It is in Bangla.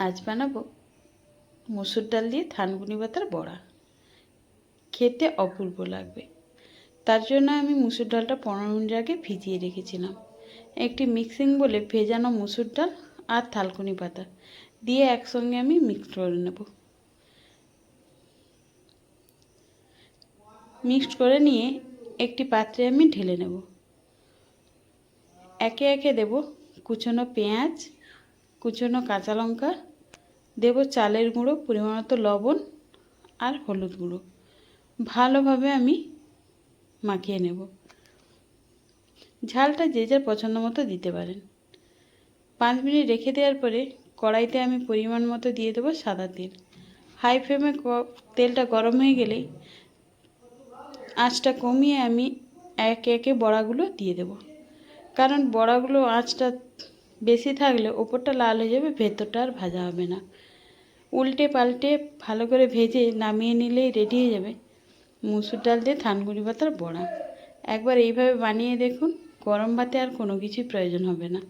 আজ বানাবো মসুর ডাল দিয়ে থানকুনি পাতার বড়া। খেতে অপূর্ব লাগবে। তার জন্য আমি মসুর ডালটা 15 মিনিট আগে ভিজিয়ে রেখেছিলাম। একটি মিক্সিং বলে ভেজানো মসুর ডাল আর থানকুনি পাতা দিয়ে একসঙ্গে আমি মিক্স করে নেব। মিক্সড করে নিয়ে একটি পাত্রে আমি ঢেলে নেব। একে একে দেব কুচনো পেঁয়াজ, কুচনো কাঁচা লঙ্কা, দেব চালের গুঁড়ো, পরিমাণ মতো লবণ আর হলুদ গুঁড়ো। ভালোভাবে আমি মাখিয়ে নেব। ঝালটা যে যার পছন্দ মতো দিতে পারেন। 5 মিনিট রেখে দেওয়ার পরে কড়াইতে আমি পরিমাণ মতো দিয়ে দেবো সাদা তেল। হাই ফ্লেমে তেলটা গরম হয়ে গেলেই আঁচটা কমিয়ে আমি একে একে বড়াগুলো দিয়ে দেব। কারণ বড়াগুলো আঁচটা বেশি থাকলে ওপরটা লাল হয়ে যাবে, ভেতরটা আর ভাজা হবে না। উল্টে পাল্টে ভালো করে ভেজে নামিয়ে নিলেই রেডি হয়ে যাবে মসুর ডাল দিয়ে থানকুনি পাতার বড়া। একবার এইভাবে বানিয়ে দেখুন, গরম ভাতে আর কোনো কিছুই প্রয়োজন হবে না।